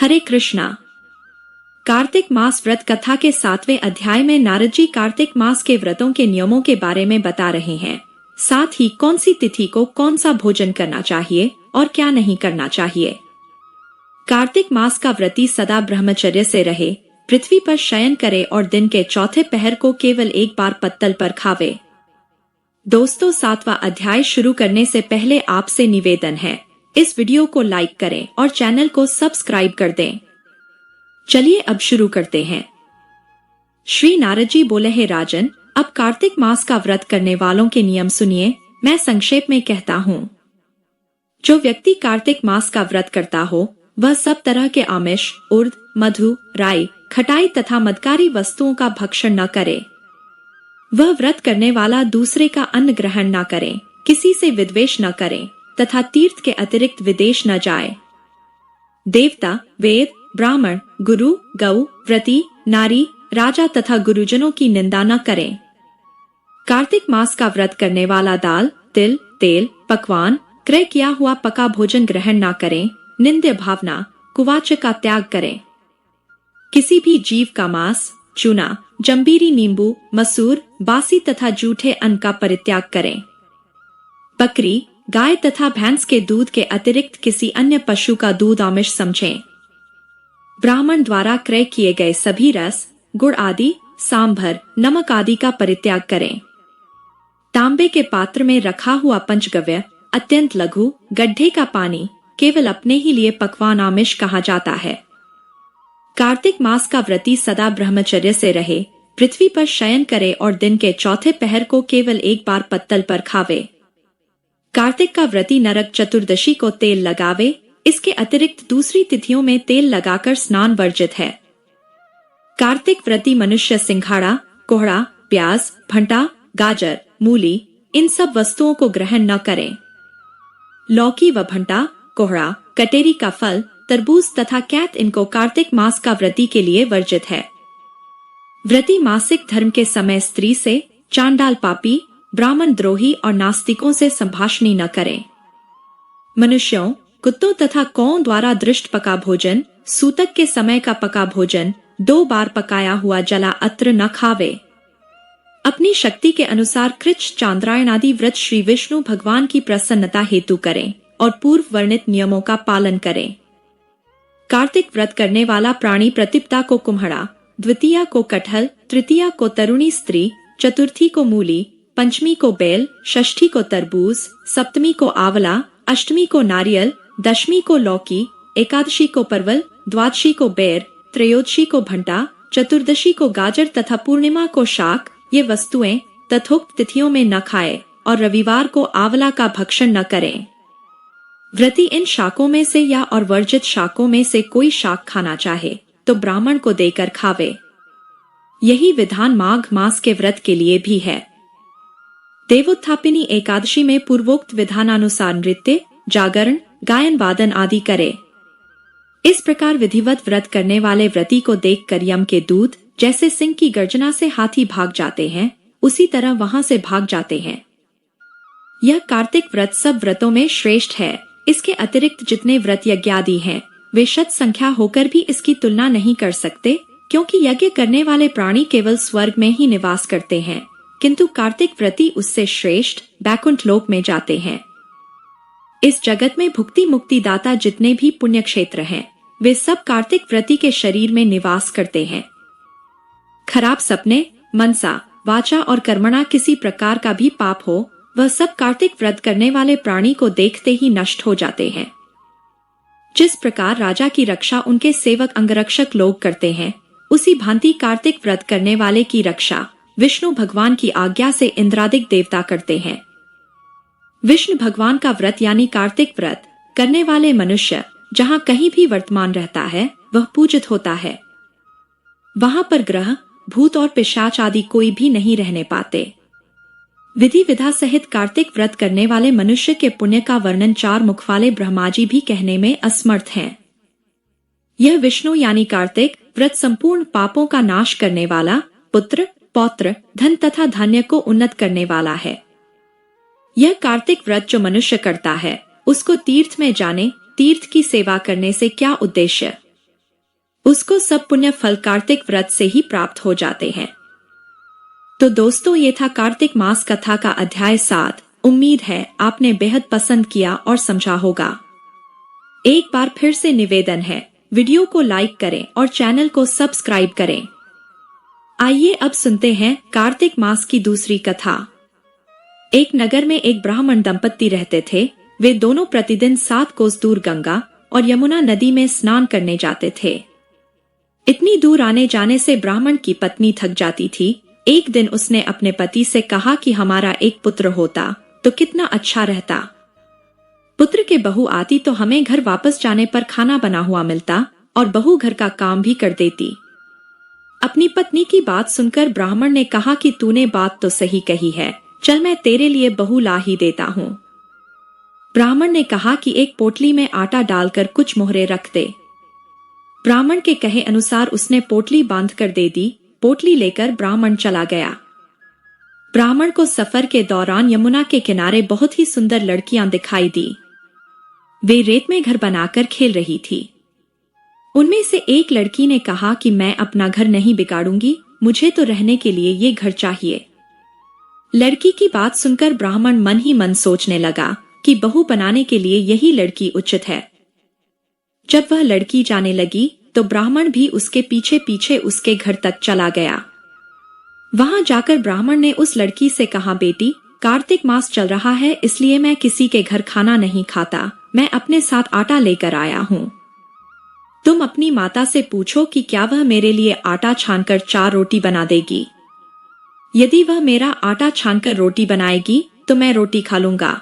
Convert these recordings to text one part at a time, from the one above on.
हरे कृष्णा। कार्तिक मास व्रत कथा के 7वें अध्याय में नारद जी कार्तिक मास के व्रतों के नियमों के बारे में बता रहे हैं। साथ ही कौन सी तिथि को कौन सा भोजन करना चाहिए और क्या नहीं करना चाहिए। कार्तिक मास का व्रती सदा ब्रह्मचर्य से रहे, पृथ्वी पर शयन करे और दिन के चौथे पहर को केवल एक बार पत्तल पर खावे। दोस्तों, 7वां अध्याय शुरू करने से पहले आपसे निवेदन है, इस वीडियो को लाइक करें और चैनल को सब्सक्राइब कर दें। चलिए अब शुरू करते हैं। श्री नारद जी बोले, हे राजन, अब कार्तिक मास का व्रत करने वालों के नियम सुनिए। मैं संक्षेप में कहता हूँ। जो व्यक्ति कार्तिक मास का व्रत करता हो वह सब तरह के आमिष, उर्द, मधु, राई, खटाई तथा मदकारी वस्तुओं का भक्षण न करे। वह व्रत करने वाला दूसरे का अन्न ग्रहण न करे, किसी से विद्वेष न करे तथा तीर्थ के अतिरिक्त विदेश न जाए। देवता, वेद, ब्राह्मण, गुरु, गौ, व्रती, नारी, राजा तथा गुरुजनों की निंदा न करें। कार्तिक मास का व्रत करने वाला दाल, तिल, तेल, पकवान, क्रय किया हुआ पका भोजन ग्रहण न करें। निंद्य भावना, कुवाच का त्याग करें। किसी भी जीव का मांस, चूना, जंबीरी, नींबू, मसूर, बासी तथा जूठे अन्न का परित्याग करें। बकरी, गाय तथा भैंस के दूध के अतिरिक्त किसी अन्य पशु का दूध आमिष समझें। ब्राह्मण द्वारा क्रय किए गए सभी रस, गुड़ आदि, सांभर, नमक आदि का परित्याग करें। तांबे के पात्र में रखा हुआ पंचगव्य, अत्यंत लघु, गड्ढे का पानी केवल अपने ही लिए पकवान आमिष कहा जाता है। कार्तिक मास का व्रती सदा ब्रह्मचर्य से रहे, पृथ्वी पर शयन करे और दिन के चौथे पहर को केवल एक बार पत्तल पर खावे। कार्तिक का व्रती नरक चतुर्दशी को तेल लगावे। इसके अतिरिक्त दूसरी तिथियों में तेल लगाकर स्नान वर्जित है। कार्तिक व्रती मनुष्य सिंघाड़ा, कोहड़ा, प्याज, भंटा, गाजर, मूली इन सब वस्तुओं को ग्रहण न करें। लौकी व भंटा, कोहड़ा, कटेरी का फल, तरबूज तथा कैत इनको कार्तिक मास का व्रती के लिए वर्जित है। व्रती मासिक धर्म के समय स्त्री से, चांडाल पापी, ब्राह्मण द्रोही और नास्तिकों से संभाषणी न करें। मनुष्यों, कुत्तों तथा कौओं द्वारा दृष्ट पका भोजन, सूतक के समय का पका भोजन, 2 बार पकाया हुआ जला अत्र न खावे। अपनी शक्ति के अनुसार कृच्छ, चांद्रायण आदि व्रत श्री विष्णु भगवान की प्रसन्नता हेतु करें और पूर्व वर्णित नियमों का पालन करें। कार्तिक व्रत करने वाला प्राणी प्रतिपदा को कुम्हड़ा, द्वितीया को कटहल, तृतीया को तरुणी स्त्री, चतुर्थी को मूली, पंचमी को बेल, षष्ठी को तरबूज, सप्तमी को आंवला, अष्टमी को नारियल, दशमी को लौकी, एकादशी को परवल, द्वादशी को बेर, त्रयोदशी को भंटा, चतुर्दशी को गाजर तथा पूर्णिमा को शाक ये वस्तुएं तथोक्त तिथियों में न खाए और रविवार को आंवला का भक्षण न करें। व्रती इन शाकों में से या और वर्जित शाकों में से कोई शाक खाना चाहे तो ब्राह्मण को देकर खावे। यही विधान माघ मास के व्रत के लिए भी है। देवोत्थापिनी एकादशी में पूर्वोक्त विधानानुसार नृत्य, जागरण, गायन वादन आदि करे। इस प्रकार विधिवत व्रत करने वाले व्रती को देखकर यम के दूत जैसे सिंह की गर्जना से हाथी भाग जाते हैं, उसी तरह वहां से भाग जाते हैं। यह कार्तिक व्रत सब व्रतों में श्रेष्ठ है। इसके अतिरिक्त जितने व्रत यज्ञ आदि हैं, वे शत संख्या होकर भी इसकी तुलना नहीं कर सकते, क्योंकि यज्ञ करने वाले प्राणी केवल स्वर्ग में ही निवास करते हैं, किंतु कार्तिक व्रती उससे श्रेष्ठ बैकुंठ लोक में जाते हैं। इस जगत में भुक्ति मुक्ति दाता जितने भी पुण्य क्षेत्र हैं, वे सब कार्तिक व्रती के शरीर में निवास करते हैं। खराब सपने, मनसा, वाचा और कर्मणा किसी प्रकार का भी पाप हो, वह सब कार्तिक व्रत करने वाले प्राणी को देखते ही नष्ट हो जाते हैं। जिस प्रकार राजा की रक्षा उनके सेवक अंगरक्षक लोग करते हैं, उसी भांति कार्तिक व्रत करने वाले की रक्षा विष्णु भगवान की आज्ञा से इंद्रादिक देवता करते हैं। विष्णु भगवान का व्रत यानी कार्तिक व्रत करने वाले मनुष्य जहाँ कहीं भी वर्तमान रहता है वह पूजित होता है। वहाँ पर ग्रह, भूत और पिशाच आदि कोई भी नहीं रहने पाते। विधि विधा सहित कार्तिक व्रत करने वाले मनुष्य के पुण्य का वर्णन 4 मुख वाले ब्रह्माजी भी कहने में असमर्थ हैं। यह विष्णु यानी कार्तिक व्रत संपूर्ण पापों का नाश करने वाला, पुत्र, पौत्र, धन तथा धान्य को उन्नत करने वाला है। यह कार्तिक व्रत जो मनुष्य करता है उसको तीर्थ में जाने, तीर्थ की सेवा करने से क्या उद्देश्य। उसको सब पुण्य फल कार्तिक व्रत से ही प्राप्त हो जाते हैं। तो दोस्तों, ये था कार्तिक मास कथा का अध्याय 7। उम्मीद है आपने बेहद पसंद किया और समझा होगा। एक बार फिर से निवेदन है, वीडियो को लाइक करें और चैनल को सब्सक्राइब करें। आइए अब सुनते हैं कार्तिक मास की दूसरी कथा। एक नगर में एक ब्राह्मण दंपत्ति रहते थे। वे दोनों प्रतिदिन 7 कोस दूर गंगा और यमुना नदी में स्नान करने जाते थे। इतनी दूर आने जाने से ब्राह्मण की पत्नी थक जाती थी। एक दिन उसने अपने पति से कहा कि हमारा एक पुत्र होता तो कितना अच्छा रहता। पुत्र के बहू आती तो हमें घर वापस जाने पर खाना बना हुआ मिलता और बहू घर का काम भी कर देती। अपनी पत्नी की बात सुनकर ब्राह्मण ने कहा कि तूने बात तो सही कही है, चल मैं तेरे लिए बहू ला ही देता हूँ। ब्राह्मण ने कहा कि एक पोटली में आटा डालकर कुछ मोहरे रख दे। ब्राह्मण के कहे अनुसार उसने पोटली बांध कर दे दी। पोटली लेकर ब्राह्मण चला गया। ब्राह्मण को सफर के दौरान यमुना के किनारे बहुत ही सुंदर लड़कियां दिखाई दी। वे रेत में घर बनाकर खेल रही थी। उनमें से एक लड़की ने कहा कि मैं अपना घर नहीं बिगाड़ूंगी, मुझे तो रहने के लिए ये घर चाहिए। लड़की की बात सुनकर ब्राह्मण मन ही मन सोचने लगा कि बहू बनाने के लिए यही लड़की उचित है। जब वह लड़की जाने लगी तो ब्राह्मण भी उसके पीछे पीछे उसके घर तक चला गया। वहां जाकर ब्राह्मण ने उस लड़की से कहा, बेटी, कार्तिक मास चल रहा है इसलिए मैं किसी के घर खाना नहीं खाता, मैं अपने साथ आटा लेकर आया हूँ। तुम अपनी माता से पूछो कि क्या वह मेरे लिए आटा छानकर 4 रोटी बना देगी। यदि वह मेरा आटा छानकर रोटी बनाएगी तो मैं रोटी खा लूंगा।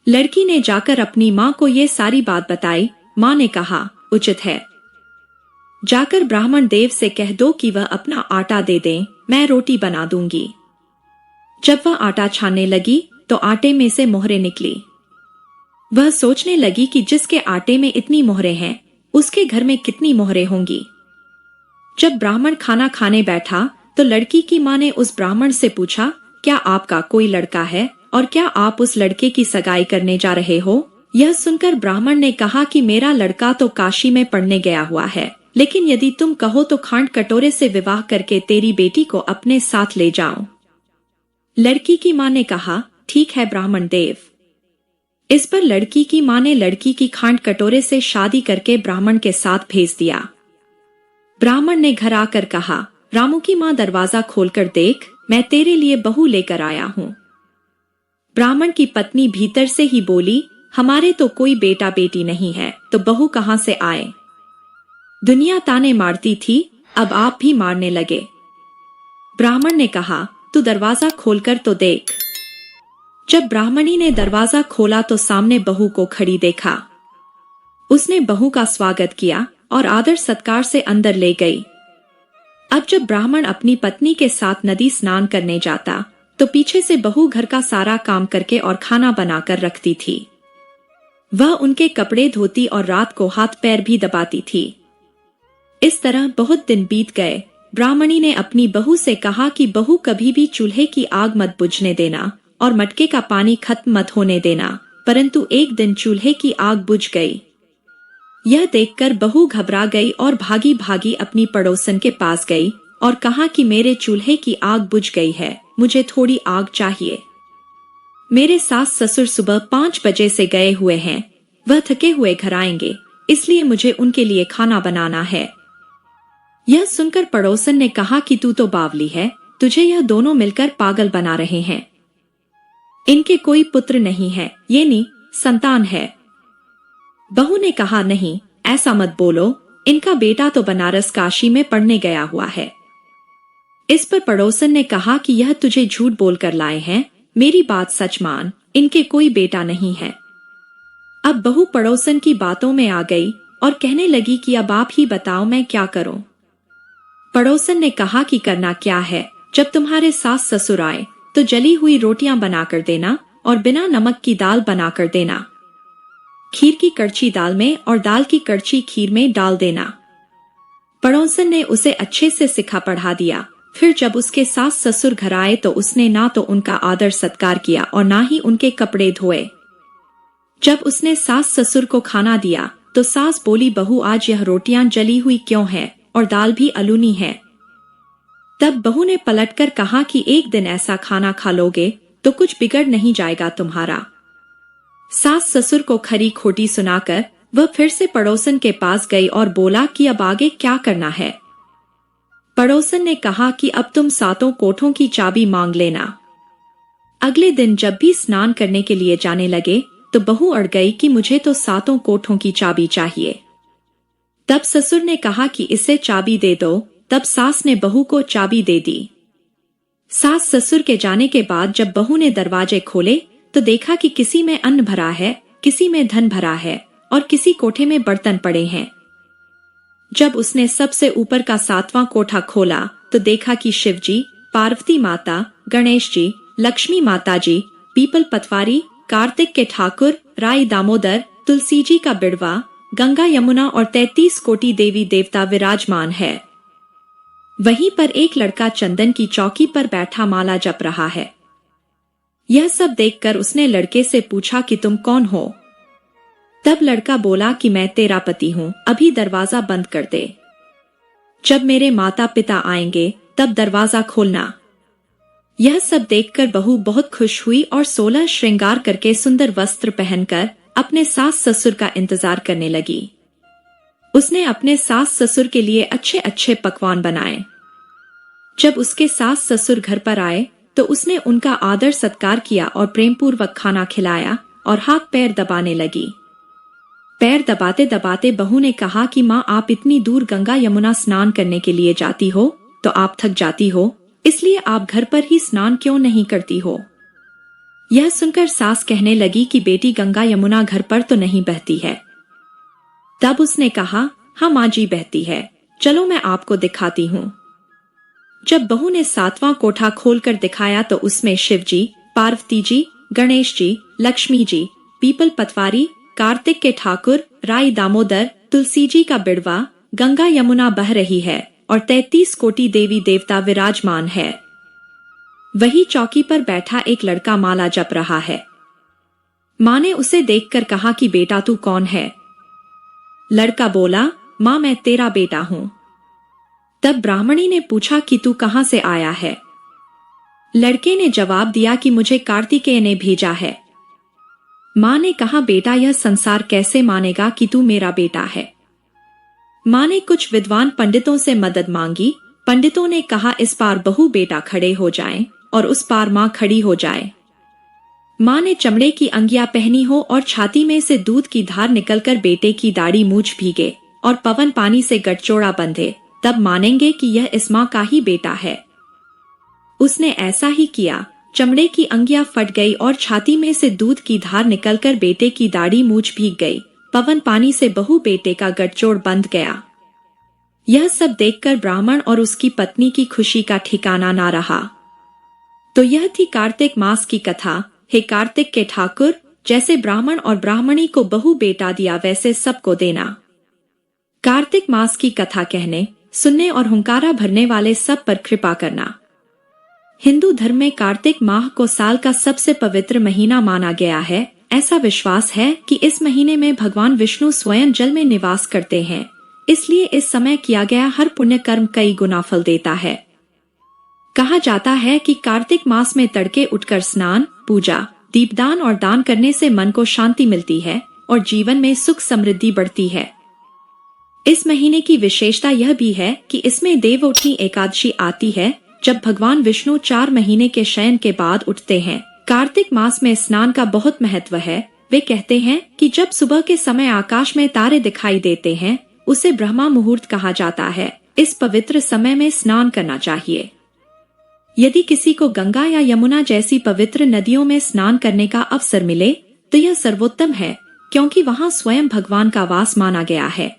लड़की ने जाकर अपनी माँ को ये सारी बात बताई। माँ ने कहा, उचित है, जाकर ब्राह्मण देव से कह दो कि वह अपना आटा दे दें, मैं रोटी बना दूंगी। जब वह आटा छानने लगी तो आटे में से मोहरे निकली। वह सोचने लगी कि जिसके आटे में इतनी मोहरे हैं उसके घर में कितनी मोहरे होंगी। जब ब्राह्मण खाना खाने बैठा तो लड़की की माँ ने उस ब्राह्मण से पूछा, क्या आपका कोई लड़का है और क्या आप उस लड़के की सगाई करने जा रहे हो? यह सुनकर ब्राह्मण ने कहा कि मेरा लड़का तो काशी में पढ़ने गया हुआ है, लेकिन यदि तुम कहो तो खांड कटोरे से विवाह करके तेरी बेटी को अपने साथ ले जाऊं। लड़की की माँ ने कहा, ठीक है ब्राह्मण देव। इस पर लड़की की माँ ने लड़की की खांड कटोरे से शादी करके ब्राह्मण के साथ भेज दिया। ब्राह्मण ने घर आकर कहा, रामू की माँ दरवाजा खोलकर देख, मैं तेरे लिए बहू लेकर आया हूँ। ब्राह्मण की पत्नी भीतर से ही बोली, हमारे तो कोई बेटा बेटी नहीं है तो बहू कहाँ से आए। दुनिया ताने मारती थी, अब आप भी मारने लगे। ब्राह्मण ने कहा, तू दरवाजा खोलकर तो देख। जब ब्राह्मणी ने दरवाजा खोला तो सामने बहू को खड़ी देखा। उसने बहू का स्वागत किया और आदर सत्कार से अंदर ले गई। अब जब ब्राह्मण अपनी पत्नी के साथ नदी स्नान करने जाता तो पीछे से बहू घर का सारा काम करके और खाना बनाकर रखती थी। वह उनके कपड़े धोती और रात को हाथ पैर भी दबाती थी। इस तरह बहुत दिन बीत गए। ब्राह्मणी ने अपनी बहू से कहा कि बहू कभी भी चूल्हे की आग मत बुझने देना और मटके का पानी खत्म मत होने देना। परंतु एक दिन चूल्हे की आग बुझ गई। यह देखकर बहू घबरा गई और भागी भागी अपनी पड़ोसन के पास गई और कहा कि मेरे चूल्हे की आग बुझ गई है, मुझे थोड़ी आग चाहिए। मेरे सास ससुर सुबह 5 बजे से गए हुए हैं, वह थके हुए घर आएंगे, इसलिए मुझे उनके लिए खाना बनाना है। यह सुनकर पड़ोसन ने कहा कि तू तो बावली है, तुझे यह दोनों मिलकर पागल बना रहे हैं। इनके कोई पुत्र नहीं है, ये नी संतान है। बहू ने कहा, नहीं ऐसा मत बोलो, इनका बेटा तो बनारस काशी में पढ़ने गया हुआ है। इस पर पड़ोसन ने कहा कि यह तुझे झूठ बोलकर लाए हैं, मेरी बात सच मान, इनके कोई बेटा नहीं है। अब बहू पड़ोसन की बातों में आ गई और कहने लगी कि अब आप ही बताओ मैं क्या करूं। पड़ोसन ने कहा कि करना क्या है, जब तुम्हारे सास ससुर आए तो जली हुई रोटियां बनाकर देना और बिना नमक की दाल बनाकर देना। खीर की कड़छी दाल में और दाल की कड़छी खीर में डाल देना। पड़ोसन ने उसे अच्छे से सिखा पढ़ा दिया। फिर जब उसके सास ससुर घर आए तो उसने ना तो उनका आदर सत्कार किया और ना ही उनके कपड़े धोए। जब उसने सास ससुर को खाना दिया तो सास बोली, बहू आज यह रोटियां जली हुई क्यों है और दाल भी अलूनी है। तब बहू ने पलटकर कहा कि एक दिन ऐसा खाना खा लोगे तो कुछ बिगड़ नहीं जाएगा तुम्हारा। सास ससुर को खरी खोटी सुनाकर वह फिर से पड़ोसन के पास गई और बोला कि अब आगे क्या करना है। पड़ोसन ने कहा कि अब तुम सातों कोठों की चाबी मांग लेना। अगले दिन जब भी स्नान करने के लिए जाने लगे तो बहू अड़ गई कि मुझे तो सातों कोठों की चाबी चाहिए। तब ससुर ने कहा कि इसे चाबी दे दो। तब सास ने बहू को चाबी दे दी। सास ससुर के जाने के बाद जब बहू ने दरवाजे खोले तो देखा कि किसी में अन्न भरा है, किसी में धन भरा है और किसी कोठे में बर्तन पड़े हैं। जब उसने सबसे ऊपर का 7वां कोठा खोला तो देखा कि शिव जी, पार्वती माता, गणेश जी, लक्ष्मी माता जी, पीपल पतवारी, कार्तिक के ठाकुर, राई दामोदर, तुलसी जी का बिड़वा, गंगा यमुना और 33 कोटि देवी देवता विराजमान है। वहीं पर एक लड़का चंदन की चौकी पर बैठा माला जप रहा है। यह सब देखकर उसने लड़के से पूछा कि तुम कौन हो। तब लड़का बोला कि मैं तेरा पति हूँ, अभी दरवाजा बंद कर दे। जब मेरे माता पिता आएंगे तब दरवाजा खोलना। यह सब देखकर बहू बहुत खुश हुई और 16 श्रृंगार करके सुंदर वस्त्र पहनकर अपने सास ससुर का इंतजार करने लगी। उसने अपने सास ससुर के लिए अच्छे अच्छे पकवान बनाए। जब उसके सास ससुर घर पर आए तो उसने उनका आदर सत्कार किया और प्रेमपूर्वक खाना खिलाया और हाथ पैर दबाने लगी। पैर दबाते दबाते बहू ने कहा कि माँ, आप इतनी दूर गंगा यमुना स्नान करने के लिए जाती हो तो आप थक जाती हो, इसलिए आप घर पर ही स्नान क्यों नहीं करती हो। यह सुनकर सास कहने लगी कि बेटी, गंगा यमुना घर पर तो नहीं बहती है। तब उसने कहा, हाँ माँ जी बहती है, चलो मैं आपको दिखाती हूँ। जब बहू ने 7वां कोठा खोलकर दिखाया तो उसमें शिव जी, पार्वती जी, गणेश जी, लक्ष्मी जी, पीपल पतवारी, कार्तिक के ठाकुर, राई दामोदर, तुलसी जी का बिड़वा, गंगा यमुना बह रही है और 33 कोटि देवी देवता विराजमान है। वही चौकी पर बैठा एक लड़का माला जप रहा है। माँ ने उसे देखकर कहा कि बेटा तू कौन है। लड़का बोला, माँ मैं तेरा बेटा हूँ। तब ब्राह्मणी ने पूछा कि तू कहाँ से आया है। लड़के ने जवाब दिया कि मुझे कार्तिकेय ने भेजा है। माँ ने कहा, बेटा यह संसार कैसे मानेगा कि तू मेरा बेटा है। माँ ने कुछ विद्वान पंडितों से मदद मांगी। पंडितों ने कहा इस पार बहू बेटा खड़े हो जाएं और उस पार माँ खड़ी हो जाए। माँ ने चमड़े की अंगिया पहनी हो और छाती में से दूध की धार निकलकर बेटे की दाढ़ी मूछ भीगे और पवन पानी से गठजोड़ा बंधे, तब मानेंगे कि यह इस माँ का ही बेटा है। उसने ऐसा ही किया। चमड़े की अंगिया फट गई और छाती में से दूध की धार निकलकर बेटे की दाढ़ी मूछ भीग गई। पवन पानी से बहू बेटे का गठजोड़ बंध गया। यह सब देखकर ब्राह्मण और उसकी पत्नी की खुशी का ठिकाना ना रहा। तो यह थी कार्तिक मास की कथा। हे कार्तिक के ठाकुर, जैसे ब्राह्मण और ब्राह्मणी को बहू बेटा दिया वैसे सबको देना। कार्तिक मास की कथा कहने, सुनने और हुंकारा भरने वाले सब पर कृपा करना। हिंदू धर्म में कार्तिक माह को साल का सबसे पवित्र महीना माना गया है। ऐसा विश्वास है कि इस महीने में भगवान विष्णु स्वयं जल में निवास करते हैं, इसलिए इस समय किया गया हर पुण्य कर्म कई गुना फल देता है। कहा जाता है कि कार्तिक मास में तड़के उठकर स्नान, पूजा, दीपदान और दान करने से मन को शांति मिलती है और जीवन में सुख समृद्धि बढ़ती है। इस महीने की विशेषता यह भी है कि इसमें देवउठनी एकादशी आती है, जब भगवान विष्णु 4 महीने के शयन के बाद उठते हैं। कार्तिक मास में स्नान का बहुत महत्व है। वे कहते हैं कि जब सुबह के समय आकाश में तारे दिखाई देते हैं, उसे ब्रह्मा मुहूर्त कहा जाता है। इस पवित्र समय में स्नान करना चाहिए। यदि किसी को गंगा या यमुना जैसी पवित्र नदियों में स्नान करने का अवसर मिले तो यह सर्वोत्तम है, क्योंकि वहां स्वयं भगवान का वास माना गया है।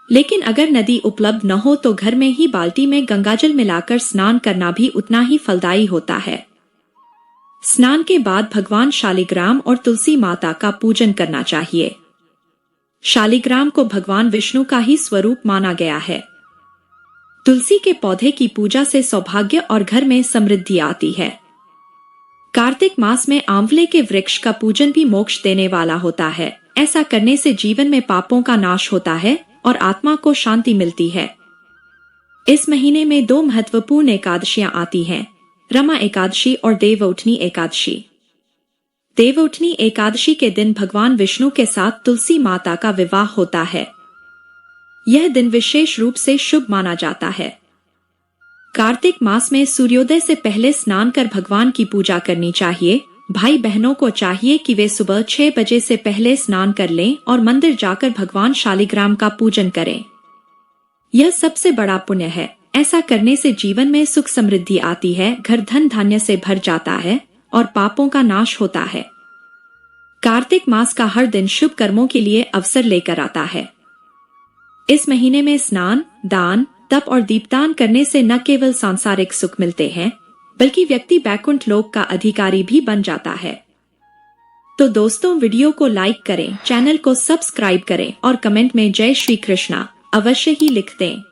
लेकिन अगर नदी उपलब्ध न हो तो घर में ही बाल्टी में गंगाजल मिलाकर स्नान करना भी उतना ही फलदायी होता है। स्नान के बाद भगवान शालिग्राम और तुलसी माता का पूजन करना चाहिए। शालिग्राम को भगवान विष्णु का ही स्वरूप माना गया है। तुलसी के पौधे की पूजा से सौभाग्य और घर में समृद्धि आती है। कार्तिक मास में आंवले के वृक्ष का पूजन भी मोक्ष देने वाला होता है। ऐसा करने से जीवन में पापों का नाश होता है और आत्मा को शांति मिलती है। इस महीने में 2 महत्वपूर्ण एकादशियां आती हैं, रमा एकादशी और देवउठनी एकादशी। देवउठनी एकादशी के दिन भगवान विष्णु के साथ तुलसी माता का विवाह होता है। यह दिन विशेष रूप से शुभ माना जाता है। कार्तिक मास में सूर्योदय से पहले स्नान कर भगवान की पूजा करनी चाहिए। भाई बहनों को चाहिए कि वे सुबह 6 बजे से पहले स्नान कर लें और मंदिर जाकर भगवान शालिग्राम का पूजन करें। यह सबसे बड़ा पुण्य है। ऐसा करने से जीवन में सुख समृद्धि आती है, घर धन धान्य से भर जाता है और पापों का नाश होता है। कार्तिक मास का हर दिन शुभ कर्मों के लिए अवसर लेकर आता है। इस महीने में स्नान, दान, तप और दीपदान करने से न केवल सांसारिक सुख मिलते हैं, बल्कि व्यक्ति वैकुंठ लोक का अधिकारी भी बन जाता है। तो दोस्तों, वीडियो को लाइक करें, चैनल को सब्सक्राइब करें और कमेंट में जय श्री कृष्णा अवश्य ही लिख दें।